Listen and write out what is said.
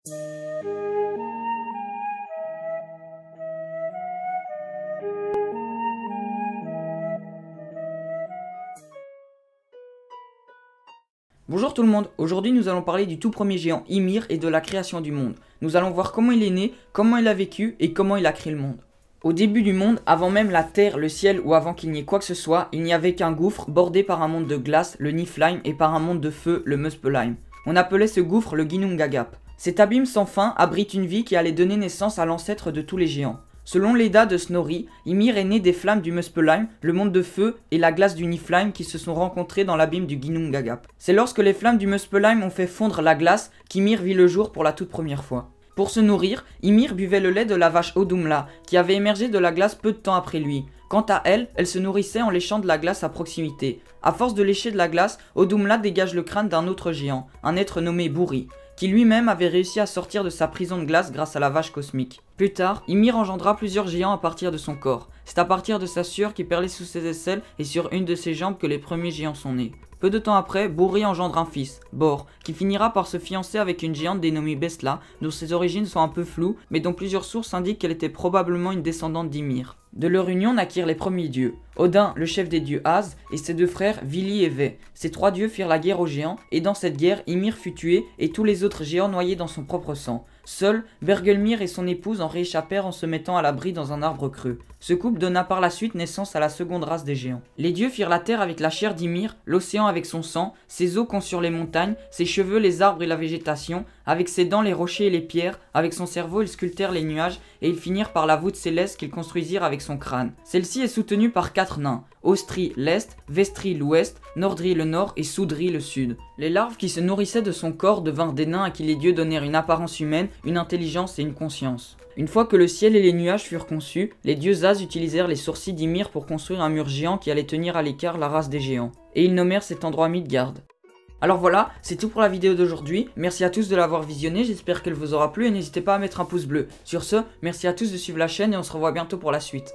Bonjour tout le monde, aujourd'hui nous allons parler du tout premier géant Ymir et de la création du monde. Nous allons voir comment il est né, comment il a vécu et comment il a créé le monde. Au début du monde, avant même la terre, le ciel ou avant qu'il n'y ait quoi que ce soit, il n'y avait qu'un gouffre bordé par un monde de glace, le Niflheim, et par un monde de feu, le Muspelheim. On appelait ce gouffre le Ginnungagap. Cet abîme sans fin abrite une vie qui allait donner naissance à l'ancêtre de tous les géants. Selon l'Edda de Snorri, Ymir est né des flammes du Muspelheim, le monde de feu et la glace du Niflheim qui se sont rencontrés dans l'abîme du Ginnungagap. C'est lorsque les flammes du Muspelheim ont fait fondre la glace qu'Ymir vit le jour pour la toute première fois. Pour se nourrir, Ymir buvait le lait de la vache Audumla, qui avait émergé de la glace peu de temps après lui. Quant à elle, elle se nourrissait en léchant de la glace à proximité. À force de lécher de la glace, Audumla dégage le crâne d'un autre géant, un être nommé Buri, qui lui-même avait réussi à sortir de sa prison de glace grâce à la vache cosmique. Plus tard, Ymir engendra plusieurs géants à partir de son corps. C'est à partir de sa sueur qui perlait sous ses aisselles et sur une de ses jambes que les premiers géants sont nés. Peu de temps après, Buri engendre un fils, Bor, qui finira par se fiancer avec une géante dénommée Bestla, dont ses origines sont un peu floues, mais dont plusieurs sources indiquent qu'elle était probablement une descendante d'Ymir. De leur union naquirent les premiers dieux. Odin, le chef des dieux Az, et ses deux frères Vili et Ve. Ces trois dieux firent la guerre aux géants, et dans cette guerre, Ymir fut tué et tous les autres géants noyés dans son propre sang. Seul, Bergelmir et son épouse en rééchappèrent en se mettant à l'abri dans un arbre creux. Ce couple donna par la suite naissance à la seconde race des géants. Les dieux firent la terre avec la chair d'Ymir, l'océan avec son sang, ses eaux conçurent les montagnes, ses cheveux les arbres et la végétation, avec ses dents les rochers et les pierres, avec son cerveau ils sculptèrent les nuages, et ils finirent par la voûte céleste qu'ils construisirent avec son crâne. Celle-ci est soutenue par 4 nains, Ostri l'Est, Vestri l'Ouest, Nordri le Nord et Soudri le Sud. Les larves qui se nourrissaient de son corps devinrent des nains à qui les dieux donnèrent une apparence humaine, une intelligence et une conscience. Une fois que le ciel et les nuages furent conçus, les dieux Az utilisèrent les sourcils d'Ymir pour construire un mur géant qui allait tenir à l'écart la race des géants. Et ils nommèrent cet endroit Midgard. Alors voilà, c'est tout pour la vidéo d'aujourd'hui, merci à tous de l'avoir visionné, j'espère qu'elle vous aura plu et n'hésitez pas à mettre un pouce bleu. Sur ce, merci à tous de suivre la chaîne et on se revoit bientôt pour la suite.